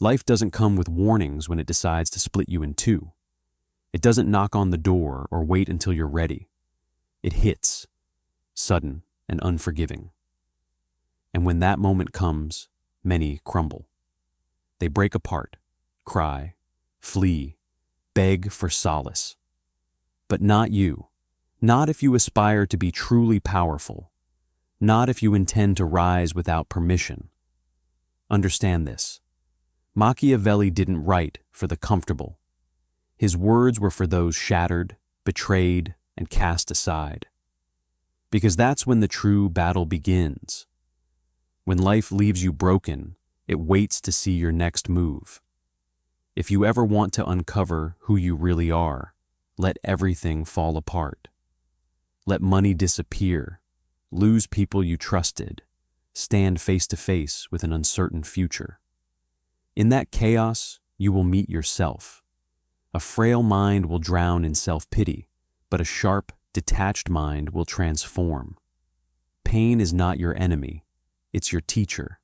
Life doesn't come with warnings when it decides to split you in two. It doesn't knock on the door or wait until you're ready. It hits, sudden and unforgiving. And when that moment comes, many crumble. They break apart, cry, flee, beg for solace. But not you. Not if you aspire to be truly powerful. Not if you intend to rise without permission. Understand this. Machiavelli didn't write for the comfortable. His words were for those shattered, betrayed, and cast aside. Because that's when the true battle begins. When life leaves you broken, it waits to see your next move. If you ever want to uncover who you really are, let everything fall apart. Let money disappear, lose people you trusted, stand face to face with an uncertain future. In that chaos, you will meet yourself. A frail mind will drown in self-pity, but a sharp, detached mind will transform. Pain is not your enemy, it's your teacher.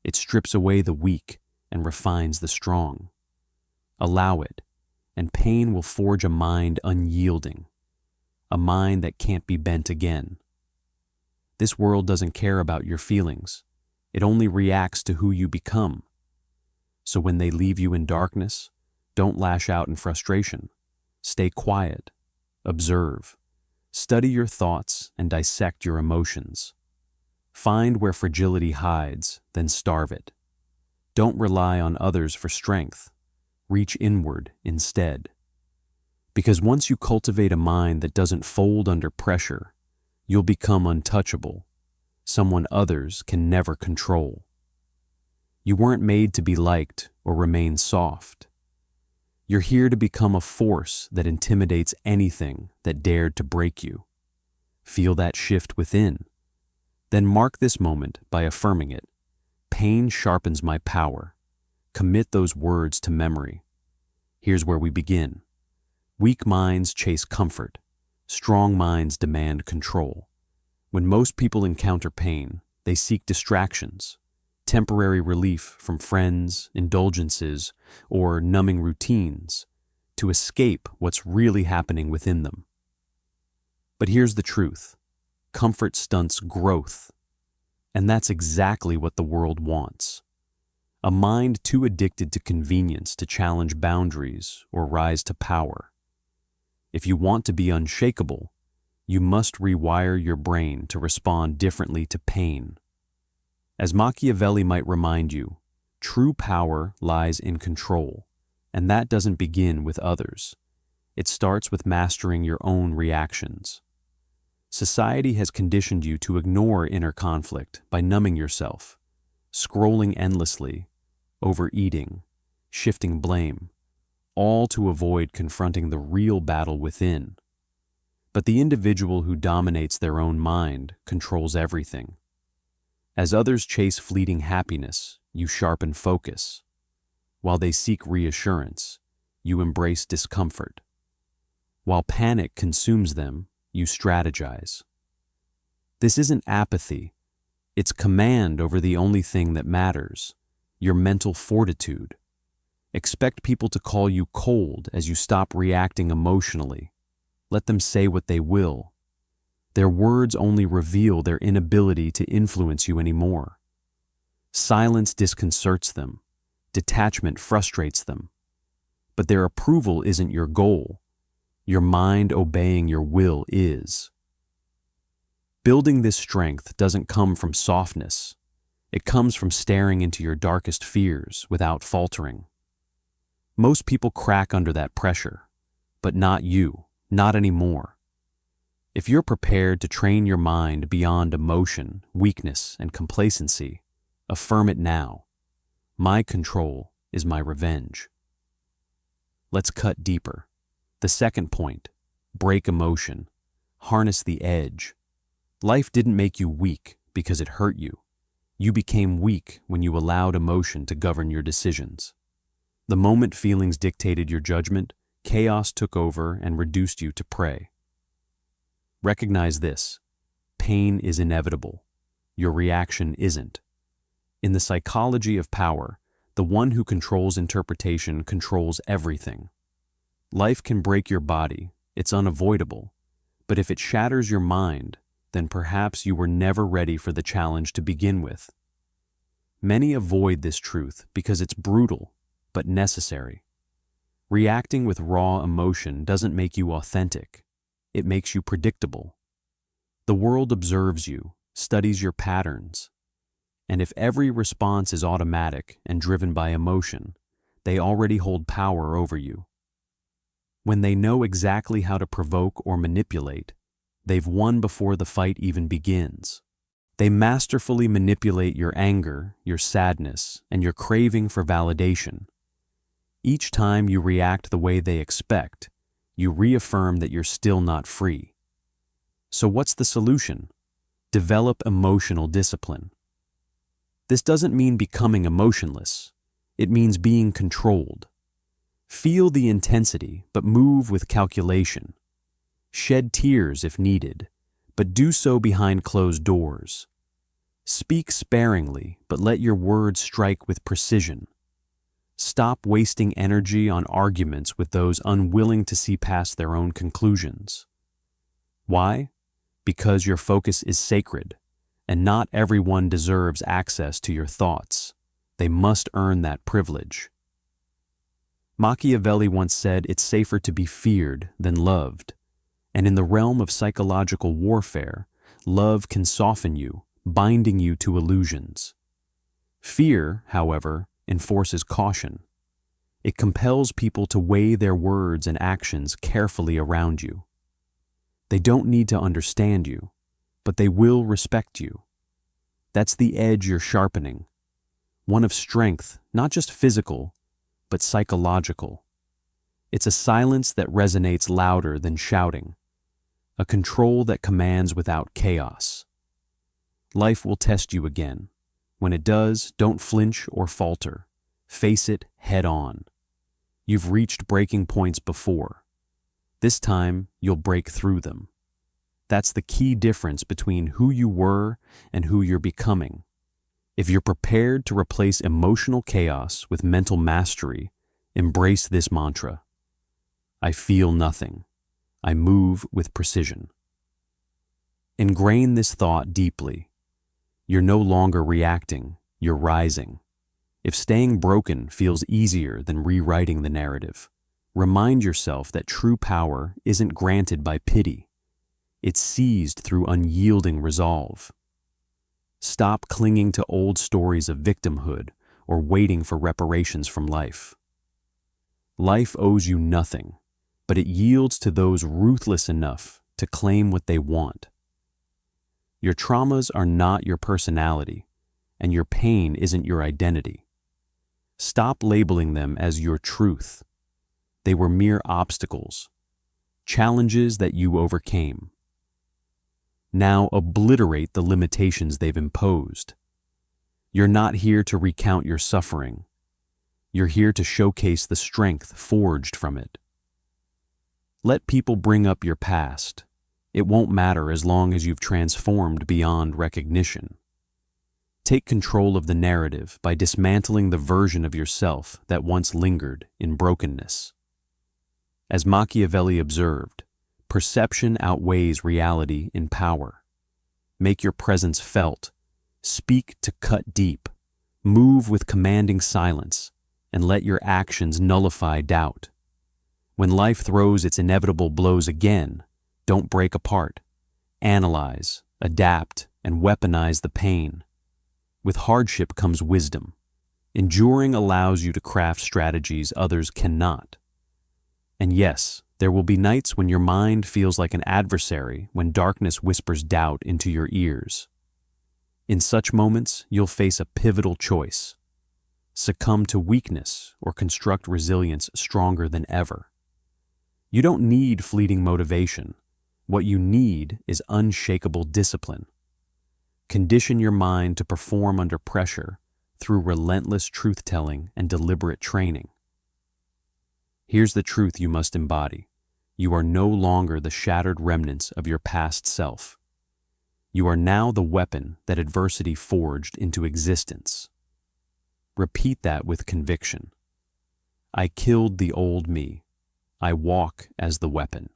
It strips away the weak and refines the strong. Allow it, and pain will forge a mind unyielding, a mind that can't be bent again. This world doesn't care about your feelings. It only reacts to who you become. So when they leave you in darkness, don't lash out in frustration. Stay quiet, observe, study your thoughts and dissect your emotions. Find where fragility hides, then starve it. Don't rely on others for strength. Reach inward instead. Because once you cultivate a mind that doesn't fold under pressure, you'll become untouchable, someone others can never control. You weren't made to be liked or remain soft. You're here to become a force that intimidates anything that dared to break you. Feel that shift within. Then mark this moment by affirming it. Pain sharpens my power. Commit those words to memory. Here's where we begin. Weak minds chase comfort. Strong minds demand control. When most people encounter pain, they seek distractions, temporary relief from friends, indulgences, or numbing routines to escape what's really happening within them. But here's the truth. Comfort stunts growth, and that's exactly what the world wants. A mind too addicted to convenience to challenge boundaries or rise to power. If you want to be unshakable, you must rewire your brain to respond differently to pain. As Machiavelli might remind you, true power lies in control, and that doesn't begin with others. It starts with mastering your own reactions. Society has conditioned you to ignore inner conflict by numbing yourself, scrolling endlessly, overeating, shifting blame, all to avoid confronting the real battle within. But the individual who dominates their own mind controls everything. As others chase fleeting happiness, you sharpen focus. While they seek reassurance, you embrace discomfort. While panic consumes them, you strategize. This isn't apathy. It's command over the only thing that matters, your mental fortitude. Expect people to call you cold as you stop reacting emotionally. Let them say what they will. Their words only reveal their inability to influence you anymore. Silence disconcerts them. Detachment frustrates them. But their approval isn't your goal. Your mind obeying your will is. Building this strength doesn't come from softness. It comes from staring into your darkest fears without faltering. Most people crack under that pressure, but not you, not anymore. If you're prepared to train your mind beyond emotion, weakness, and complacency, affirm it now. My control is my revenge. Let's cut deeper. The second point, break emotion, harness the edge. Life didn't make you weak because it hurt you. You became weak when you allowed emotion to govern your decisions. The moment feelings dictated your judgment, chaos took over and reduced you to prey. Recognize this. Pain is inevitable. Your reaction isn't. In the psychology of power, The one who controls interpretation controls everything. Life can break your body, it's unavoidable, but if it shatters your mind, then perhaps you were never ready for the challenge to begin with. Many avoid this truth because it's brutal, but necessary. Reacting with raw emotion doesn't make you authentic. It makes you predictable. The world observes you, studies your patterns, and if every response is automatic and driven by emotion, they already hold power over you. When they know exactly how to provoke or manipulate, they've won before the fight even begins. They masterfully manipulate your anger, your sadness, and your craving for validation. Each time you react the way they expect, you reaffirm that you're still not free. So what's the solution? Develop emotional discipline. This doesn't mean becoming emotionless. It means being controlled. Feel the intensity, but move with calculation. Shed tears if needed, but do so behind closed doors. Speak sparingly, but let your words strike with precision. Stop wasting energy on arguments with those unwilling to see past their own conclusions. Why? Because your focus is sacred, and not everyone deserves access to your thoughts. They must earn that privilege. Machiavelli once said it's safer to be feared than loved, and in the realm of psychological warfare, love can soften you, binding you to illusions. Fear, however, enforces caution. It compels people to weigh their words and actions carefully around you. They don't need to understand you, but they will respect you. That's the edge you're sharpening, one of strength, not just physical, but psychological. It's a silence that resonates louder than shouting, a control that commands without chaos. Life will test you again. When it does, don't flinch or falter. Face it head on. You've reached breaking points before. This time, you'll break through them. That's the key difference between who you were and who you're becoming. If you're prepared to replace emotional chaos with mental mastery, embrace this mantra. I feel nothing. I move with precision. Ingrain this thought deeply. You're no longer reacting, you're rising. If staying broken feels easier than rewriting the narrative, remind yourself that true power isn't granted by pity. It's seized through unyielding resolve. Stop clinging to old stories of victimhood or waiting for reparations from life. Life owes you nothing, but it yields to those ruthless enough to claim what they want. Your traumas are not your personality, and your pain isn't your identity. Stop labeling them as your truth. They were mere obstacles, challenges that you overcame. Now obliterate the limitations they've imposed. You're not here to recount your suffering. You're here to showcase the strength forged from it. Let people bring up your past. It won't matter as long as you've transformed beyond recognition. Take control of the narrative by dismantling the version of yourself that once lingered in brokenness. As Machiavelli observed, perception outweighs reality in power. Make your presence felt, speak to cut deep, move with commanding silence, and let your actions nullify doubt. When life throws its inevitable blows again, don't break apart. Analyze, adapt, and weaponize the pain. With hardship comes wisdom. Enduring allows you to craft strategies others cannot. And yes, there will be nights when your mind feels like an adversary, when darkness whispers doubt into your ears. In such moments, you'll face a pivotal choice: succumb to weakness or construct resilience stronger than ever. You don't need fleeting motivation. What you need is unshakable discipline. Condition your mind to perform under pressure through relentless truth-telling and deliberate training. Here's the truth you must embody. You are no longer the shattered remnants of your past self. You are now the weapon that adversity forged into existence. Repeat that with conviction. I killed the old me. I walk as the weapon.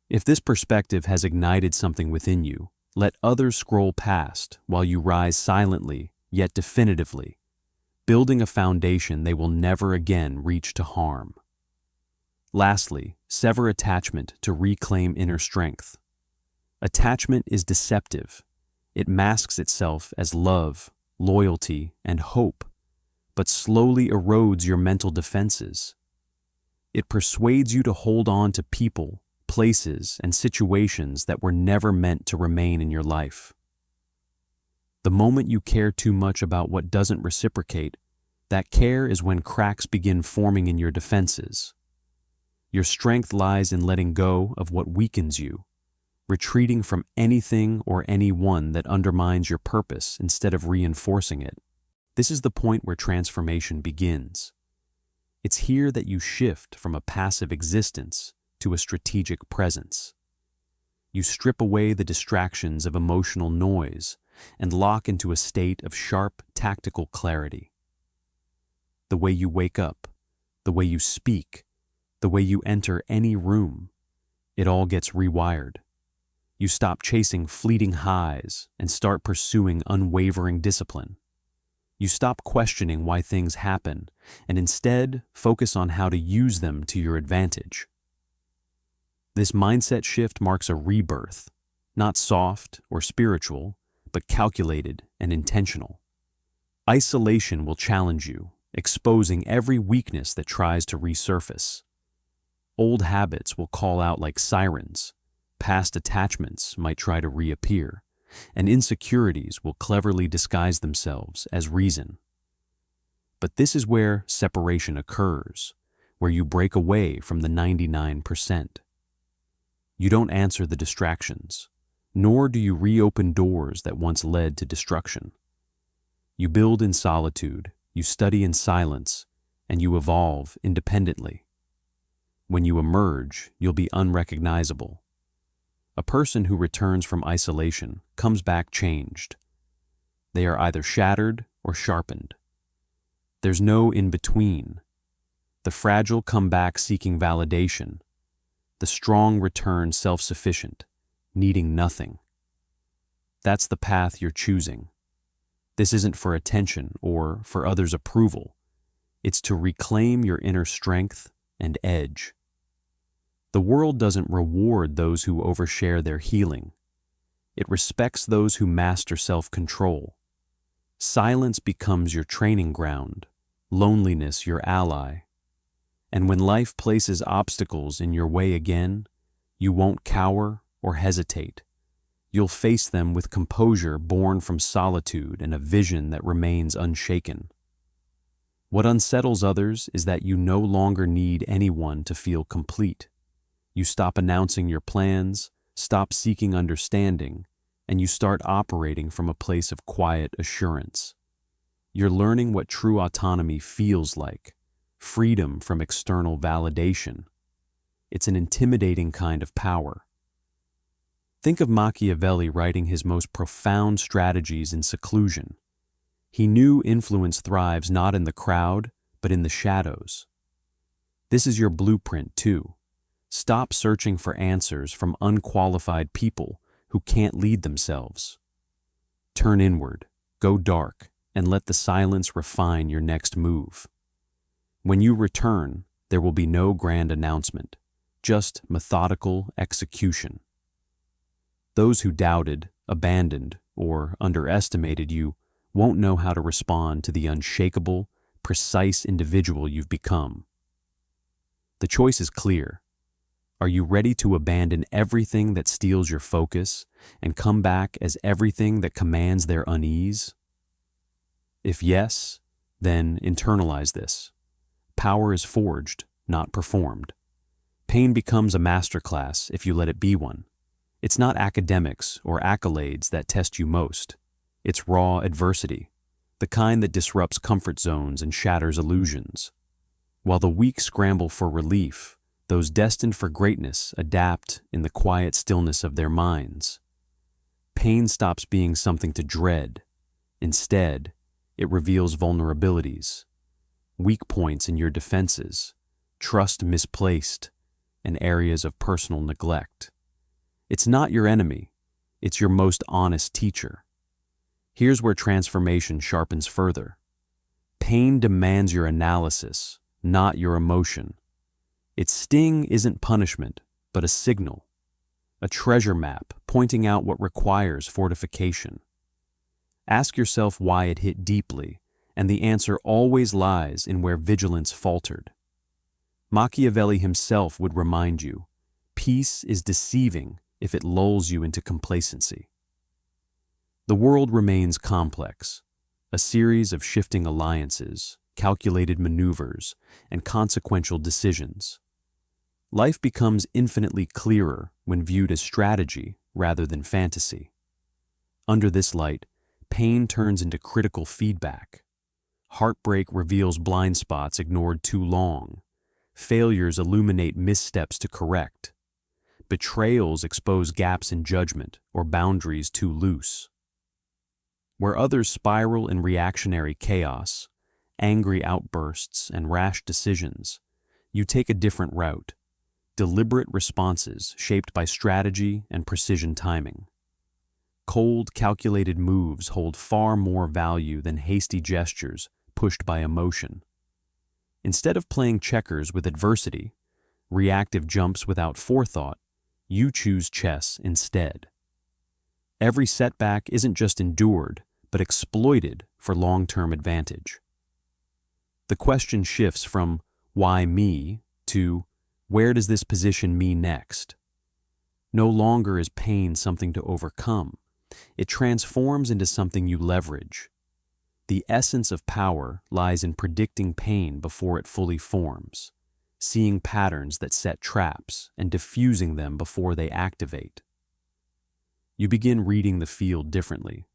If this perspective has ignited something within you, let others scroll past while you rise silently yet definitively, building a foundation they will never again reach to harm. Lastly, sever attachment to reclaim inner strength. Attachment is deceptive. It masks itself as love, loyalty, and hope, but slowly erodes your mental defenses. It persuades you to hold on to people, places, and situations that were never meant to remain in your life. The moment you care too much about what doesn't reciprocate, that care is when cracks begin forming in your defenses. Your strength lies in letting go of what weakens you, retreating from anything or anyone that undermines your purpose instead of reinforcing it. This is the point where transformation begins. It's here that you shift from a passive existence to a strategic presence. You strip away the distractions of emotional noise and lock into a state of sharp, tactical clarity. The way you wake up, the way you speak, the way you enter any room, it all gets rewired. You stop chasing fleeting highs and start pursuing unwavering discipline. You stop questioning why things happen and instead focus on how to use them to your advantage. This mindset shift marks a rebirth, not soft or spiritual, but calculated and intentional. Isolation will challenge you, exposing every weakness that tries to resurface. Old habits will call out like sirens, past attachments might try to reappear, and insecurities will cleverly disguise themselves as reason. But this is where separation occurs, where you break away from the 99%. You don't answer the distractions, nor do you reopen doors that once led to destruction. You build in solitude, you study in silence, and you evolve independently. When you emerge, you'll be unrecognizable. A person who returns from isolation comes back changed. They are either shattered or sharpened. There's no in-between. The fragile come back seeking validation. The strong return self-sufficient, needing nothing. That's the path you're choosing. This isn't for attention or for others' approval. It's to reclaim your inner strength and edge. The world doesn't reward those who overshare their healing. It respects those who master self-control. Silence becomes your training ground, loneliness your ally. And when life places obstacles in your way again, you won't cower or hesitate. You'll face them with composure born from solitude and a vision that remains unshaken. What unsettles others is that you no longer need anyone to feel complete. You stop announcing your plans, stop seeking understanding, and you start operating from a place of quiet assurance. You're learning what true autonomy feels like, freedom from external validation. It's an intimidating kind of power. Think of Machiavelli writing his most profound strategies in seclusion. He knew influence thrives not in the crowd, but in the shadows. This is your blueprint too. Stop searching for answers from unqualified people who can't lead themselves. Turn inward, go dark, and let the silence refine your next move. When you return, there will be no grand announcement, just methodical execution. Those who doubted, abandoned, or underestimated you won't know how to respond to the unshakable, precise individual you've become. The choice is clear. Are you ready to abandon everything that steals your focus and come back as everything that commands their unease? If yes, then internalize this. Power is forged, not performed. Pain becomes a masterclass if you let it be one. It's not academics or accolades that test you most. It's raw adversity, the kind that disrupts comfort zones and shatters illusions. While the weak scramble for relief, those destined for greatness adapt in the quiet stillness of their minds. Pain stops being something to dread. Instead, It reveals vulnerabilities, weak points in your defenses, trust misplaced, and areas of personal neglect. It's not your enemy, it's your most honest teacher. Here's where transformation sharpens further. Pain demands your analysis, not your emotion. Its sting isn't punishment, but a signal, a treasure map pointing out what requires fortification. Ask yourself why it hit deeply, and the answer always lies in where vigilance faltered. Machiavelli himself would remind you, peace is deceiving if it lulls you into complacency. The world remains complex, a series of shifting alliances, calculated maneuvers, and consequential decisions. Life becomes infinitely clearer when viewed as strategy rather than fantasy. Under this light, pain turns into critical feedback. Heartbreak reveals blind spots ignored too long. Failures illuminate missteps to correct. Betrayals expose gaps in judgment or boundaries too loose. Where others spiral in reactionary chaos, angry outbursts, and rash decisions, you take a different route, deliberate responses shaped by strategy and precision timing. Cold, calculated moves hold far more value than hasty gestures pushed by emotion. Instead of playing checkers with adversity, reactive jumps without forethought, you choose chess instead. Every setback isn't just endured, but exploited for long-term advantage. The question shifts from "why me" to "where does this position me next?" No longer is pain something to overcome. It transforms into something you leverage. The essence of power lies in predicting pain before it fully forms, seeing patterns that set traps and diffusing them before they activate. You begin reading the field differently,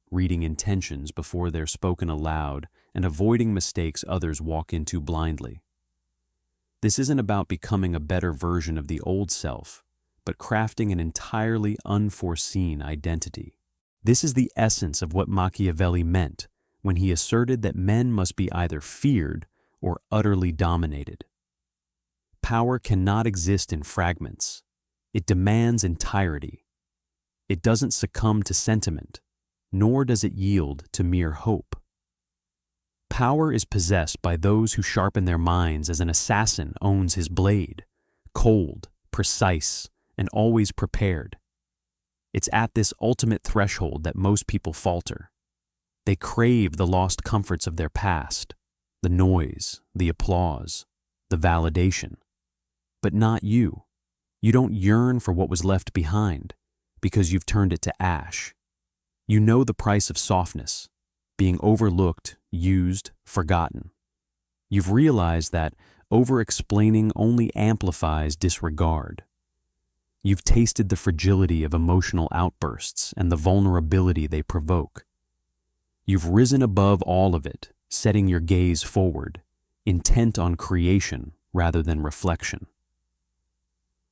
reading intentions before they're spoken aloud and avoiding mistakes others walk into blindly. This isn't about becoming a better version of the old self, but crafting an entirely unforeseen identity. This is the essence of what Machiavelli meant when he asserted that men must be either feared or utterly dominated. Power cannot exist in fragments. It demands entirety. It doesn't succumb to sentiment, nor does it yield to mere hope. Power is possessed by those who sharpen their minds as an assassin owns his blade, cold, precise, and always prepared. It's at this ultimate threshold that most people falter. They crave the lost comforts of their past, the noise, the applause, the validation. But not you. You don't yearn for what was left behind, because you've turned it to ash. You know the price of softness, being overlooked, used, forgotten. You've realized that over-explaining only amplifies disregard. You've tasted the fragility of emotional outbursts and the vulnerability they provoke. You've risen above all of it, setting your gaze forward, intent on creation rather than reflection.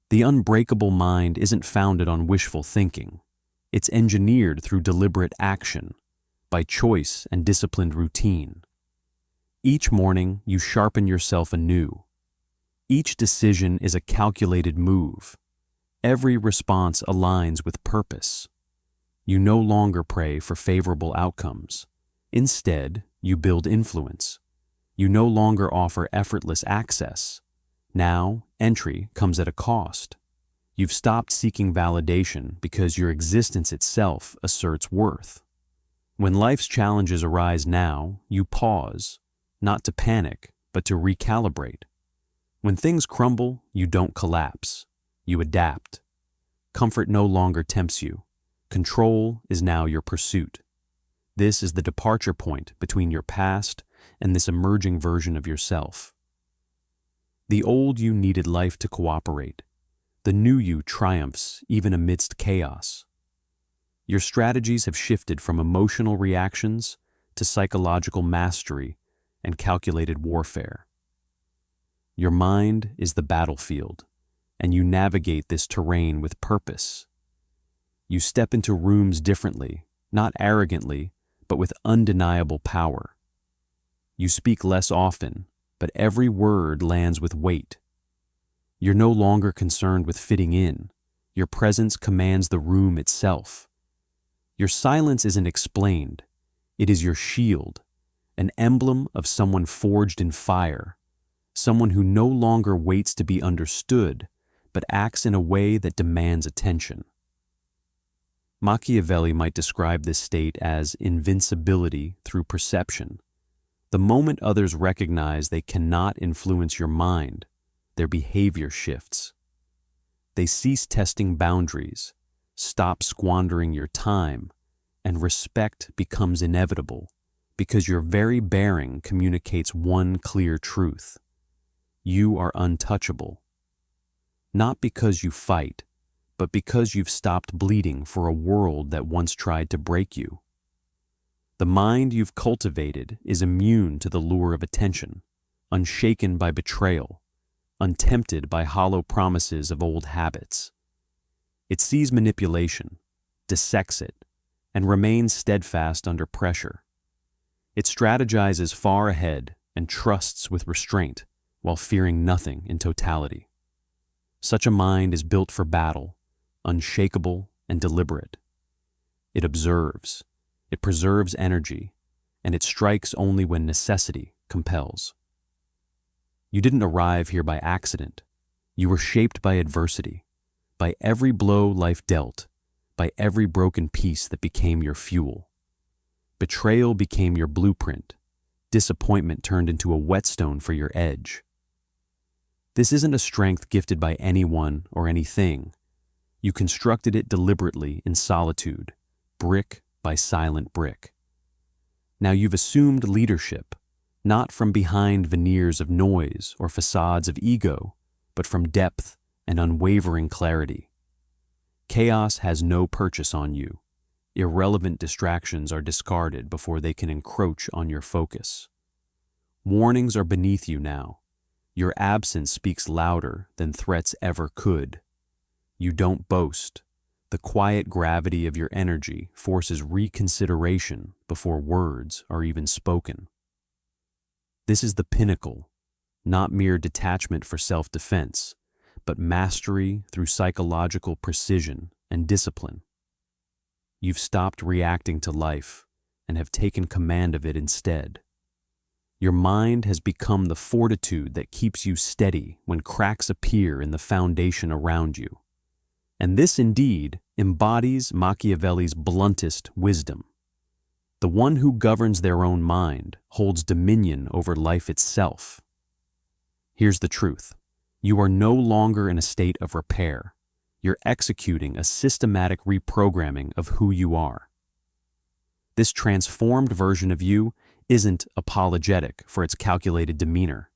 The unbreakable mind isn't founded on wishful thinking. It's engineered through deliberate action, by choice and disciplined routine. Each morning, you sharpen yourself anew. Each decision is a calculated move. Every response aligns with purpose. You no longer pray for favorable outcomes. Instead, you build influence. You no longer offer effortless access. Now, entry comes at a cost. You've stopped seeking validation because your existence itself asserts worth. When life's challenges arise now, you pause, not to panic, but to recalibrate. When things crumble, you don't collapse. You adapt. Comfort no longer tempts you. Control is now your pursuit. This is the departure point between your past and this emerging version of yourself. The old you needed life to cooperate. The new you triumphs even amidst chaos. Your strategies have shifted from emotional reactions to psychological mastery and calculated warfare. Your mind is the battlefield, and you navigate this terrain with purpose. You step into rooms differently, not arrogantly, but with undeniable power. You speak less often, but every word lands with weight. You're no longer concerned with fitting in. Your presence commands the room itself. Your silence isn't explained. It is your shield, an emblem of someone forged in fire, someone who no longer waits to be understood, but acts in a way that demands attention. Machiavelli might describe this state as invincibility through perception. The moment others recognize they cannot influence your mind, their behavior shifts. They cease testing boundaries, stop squandering your time, and respect becomes inevitable because your very bearing communicates one clear truth. You are untouchable. Not because you fight, but because you've stopped bleeding for a world that once tried to break you. The mind you've cultivated is immune to the lure of attention, unshaken by betrayal, untempted by hollow promises of old habits. It sees manipulation, dissects it, and remains steadfast under pressure. It strategizes far ahead and trusts with restraint while fearing nothing in totality. Such a mind is built for battle, unshakable and deliberate. It observes, it preserves energy, and it strikes only when necessity compels. You didn't arrive here by accident. You were shaped by adversity, by every blow life dealt, by every broken piece that became your fuel. Betrayal became your blueprint. Disappointment turned into a whetstone for your edge. This isn't a strength gifted by anyone or anything. You constructed it deliberately in solitude, brick by silent brick. Now you've assumed leadership, not from behind veneers of noise or facades of ego, but from depth and unwavering clarity. Chaos has no purchase on you. Irrelevant distractions are discarded before they can encroach on your focus. Warnings are beneath you now. Your absence speaks louder than threats ever could. You don't boast. The quiet gravity of your energy forces reconsideration before words are even spoken. This is the pinnacle, not mere detachment for self-defense, but mastery through psychological precision and discipline. You've stopped reacting to life and have taken command of it instead. Your mind has become the fortitude that keeps you steady when cracks appear in the foundation around you. And this indeed embodies Machiavelli's bluntest wisdom. The one who governs their own mind holds dominion over life itself. Here's the truth. You are no longer in a state of repair. You're executing a systematic reprogramming of who you are. This transformed version of you isn't apologetic for its calculated demeanor.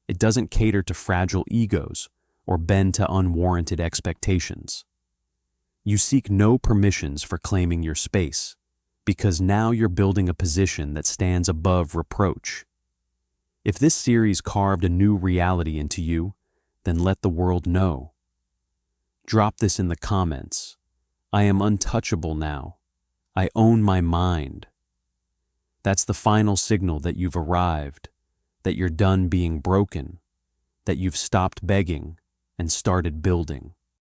It doesn't cater to fragile egos or bend to unwarranted expectations. You seek no permissions for claiming your space, because now you're building a position that stands above reproach. If this series carved a new reality into you, then let the world know. Drop this in the comments. I am untouchable now. I own my mind. That's the final signal that you've arrived, that you're done being broken, that you've stopped begging and started building.